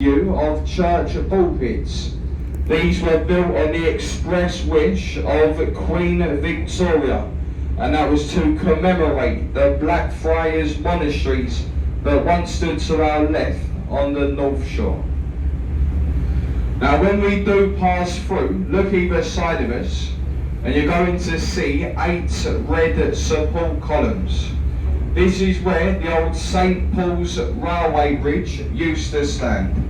View of church pulpits. These were built on the express wish of Queen Victoria, and that was to commemorate the Blackfriars monasteries that once stood to our left on the North Shore. Now when we do pass through, look either side of us and you're going to see 8 red support columns. This is where the old St Paul's railway bridge used to stand.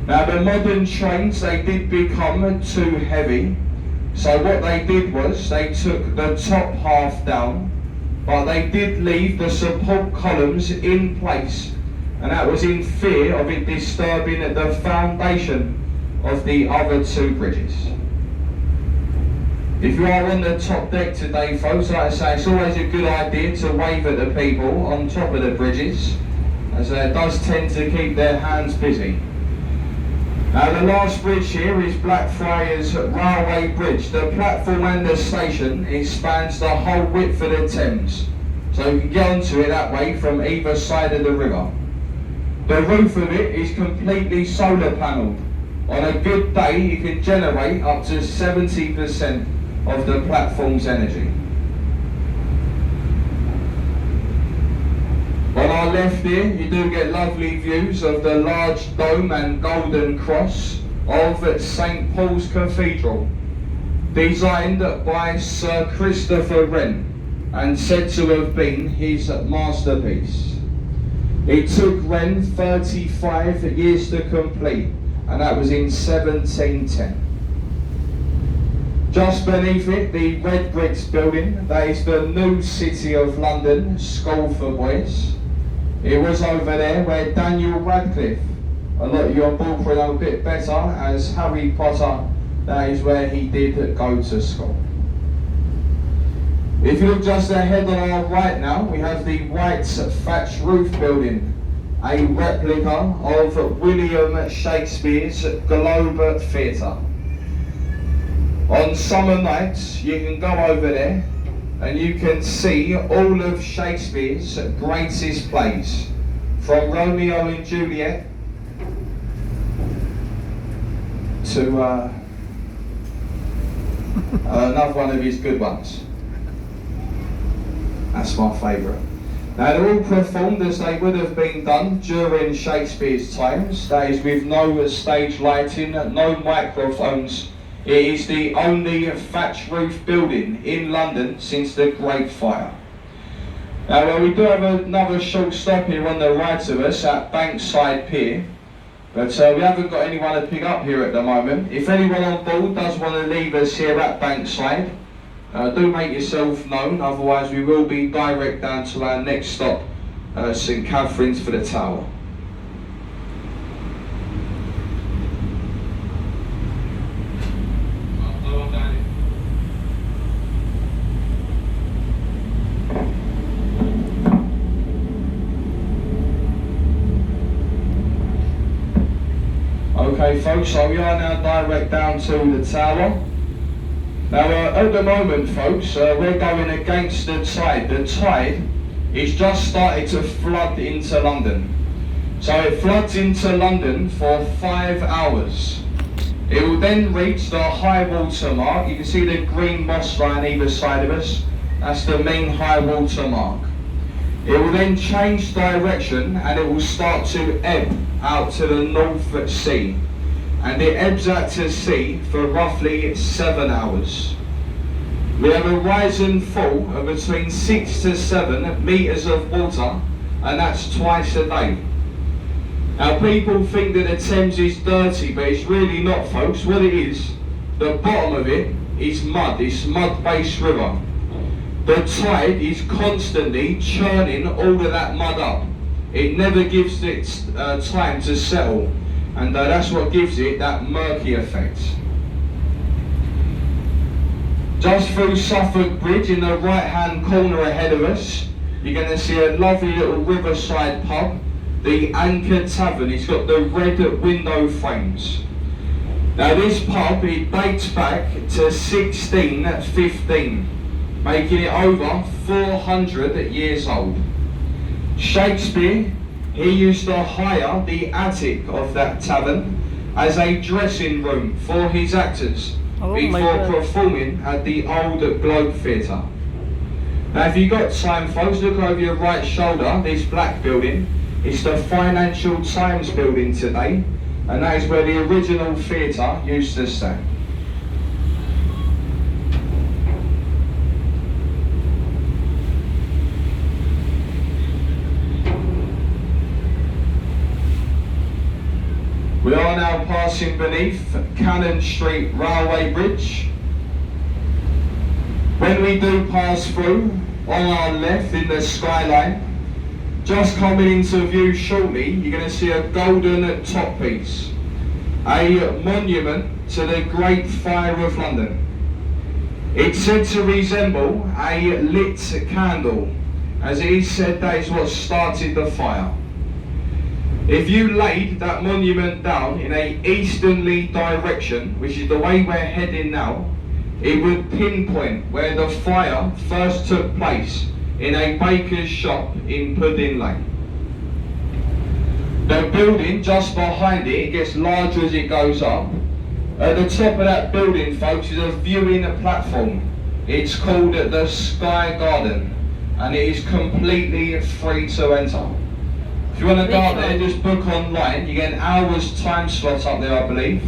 Now the modern trains, they did become too heavy, so what they did was they took the top half down, but they did leave the support columns in place, and that was in fear of it disturbing the foundation of the other 2 bridges. If you are on the top deck today, folks, like I say, it's always a good idea to wave at the people on top of the bridges, as it does tend to keep their hands busy. Now the last bridge here is Blackfriars Railway Bridge. The platform and the station, it spans the whole width of the Thames, so you can get onto it that way from either side of the river. The roof of it is completely solar panelled. On a good day you can generate up to 70% of the platform's energy. On our left here, you do get lovely views of the large dome and golden cross of St Paul's Cathedral, designed by Sir Christopher Wren and said to have been his masterpiece. It took Wren 35 years to complete, and that was in 1710. Just beneath it, the red bricks building, that is the new City of London School for Boys. It was over there where Daniel Radcliffe, a lot of your ball for know a bit better as Harry Potter, that is where he did go to school. If you look just ahead on our right now, we have the white thatched roof building, a replica of William Shakespeare's Globe Theatre. On summer nights, you can go over there and you can see all of Shakespeare's greatest plays, from Romeo and Juliet to another one of his good ones. That's my favourite. Now they're all performed as they would have been done during Shakespeare's times, that is with no stage lighting, no microphones. It is the only thatched roof building in London since the Great Fire. Now we do have another short stop here on the right of us at Bankside Pier, but we haven't got anyone to pick up here at the moment. If anyone on board does want to leave us here at Bankside, do make yourself known, otherwise we will be direct down to our next stop, St Catherine's for the Tower. Okay folks, so we are now direct down to the Tower. Now at the moment folks, we're going against the tide. The tide is just started to flood into London. So it floods into London for 5 hours. It will then reach the high water mark. You can see the green moss line either side of us. That's the main high water mark. It will then change direction and it will start to ebb out to the North Sea. And it ebbs out to sea for roughly 7 hours. We have a rise and fall of between 6 to 7 metres of water, and that's twice a day. Now people think that the Thames is dirty, but it's really not folks. What it is, the bottom of it is mud, it's mud-based river. The tide is constantly churning all of that mud up. It never gives it time to settle, and that's what gives it that murky effect. Just through Suffolk Bridge in the right hand corner ahead of us, you're going to see a lovely little riverside pub, the Anchor Tavern. It's got the red window frames. Now this pub, it dates back to 1615, making it over 400 years old. Shakespeare, he used to hire the attic of that tavern as a dressing room for his actors before performing at the Old Globe Theatre. Now if you've got time folks, look over your right shoulder, this black building. It's the Financial Times building today, and that is where the original theatre used to stand. We are now passing beneath Cannon Street Railway Bridge. When we do pass through, on our left in the skyline, just coming into view shortly, you're going to see a golden top piece, a monument to the Great Fire of London. It's said to resemble a lit candle, as it is said that is what started the fire. If you laid that monument down in a easterly direction, which is the way we're heading now, it would pinpoint where the fire first took place in a baker's shop in Pudding Lane. The building just behind it gets larger as it goes up. At the top of that building, folks, is a viewing platform. It's called the Sky Garden, and it is completely free to enter. If you want to go up there, just book online. You get an hour's time slot up there, I believe.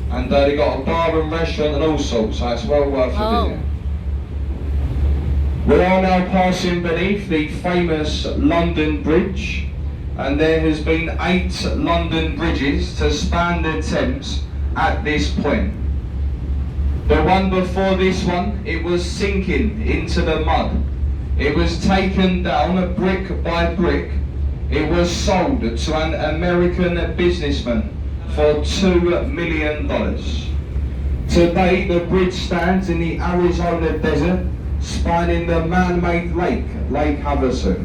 And they've got a bar and restaurant and all sorts, so it's well worth a visit. We are now passing beneath the famous London Bridge, and there has been 8 London bridges to span the Thames at this point. The one before this one, it was sinking into the mud. It was taken down brick by brick. It was sold to an American businessman for $2 million. Today the bridge stands in the Arizona desert, spanning the man-made lake, Lake Havasu.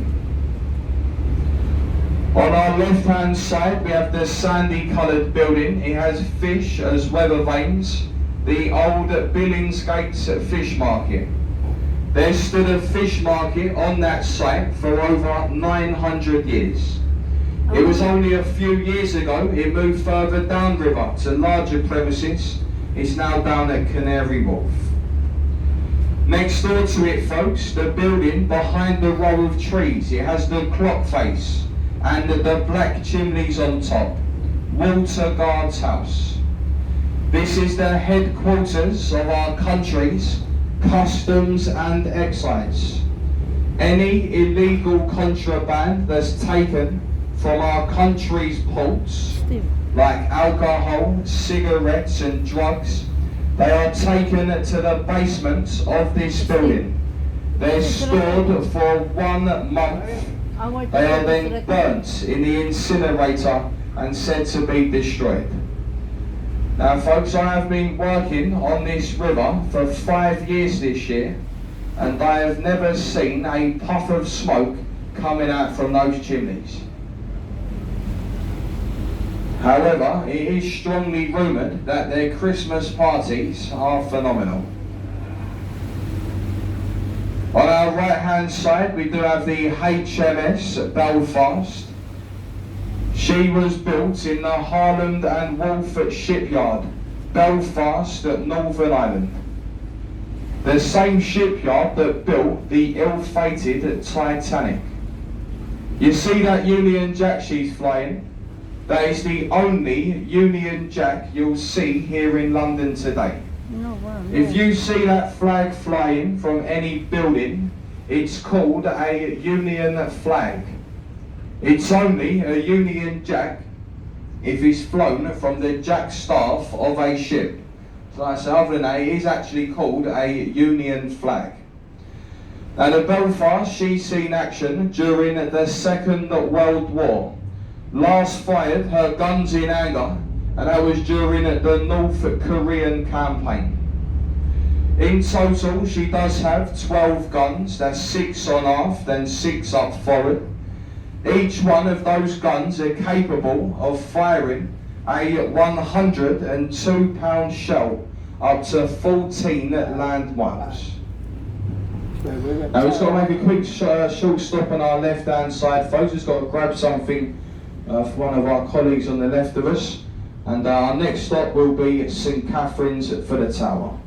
On our left-hand side we have the sandy-coloured building. It has fish as weather vanes, the old Billingsgate Fish Market. There stood a fish market on that site for over 900 years. It was only a few years ago it moved further downriver to larger premises. It's now down at Canary Wharf. Next door to it, folks, the building behind the row of trees, it has the clock face and the black chimneys on top. Walter Guard's house. This is the headquarters of our country's customs and excise. Any illegal contraband that's taken from our country's ports, like alcohol, cigarettes and drugs, they are taken to the basement of this building. They're stored for 1 month. They are then burnt in the incinerator and said to be destroyed. Now folks, I have been working on this river for 5 years this year, and I have never seen a puff of smoke coming out from those chimneys. However, it is strongly rumoured that their Christmas parties are phenomenal. On our right hand side we do have the HMS Belfast. She was built in the Harland and Wolff shipyard, Belfast at Northern Ireland. The same shipyard that built the ill-fated Titanic. You see that Union Jack she's flying? That is the only Union Jack you'll see here in London today. If you see that flag flying from any building, it's called a Union flag. It's only a Union Jack if it's flown from the jack staff of a ship. So I say, other than that, it is actually called a Union flag. Now the Belfast, she's seen action during the Second World War. Last fired her guns in anger, and that was during the North Korean campaign. In total, she does have 12 guns. That's 6 on aft, then 6 up forward. Each one of those guns are capable of firing a 102-pound shell up to 14 landmines. Now we've just got to make a quick short stop on our left-hand side, folks. We've just got to grab something for one of our colleagues on the left of us, and our next stop will be St Catherine's for the Tower.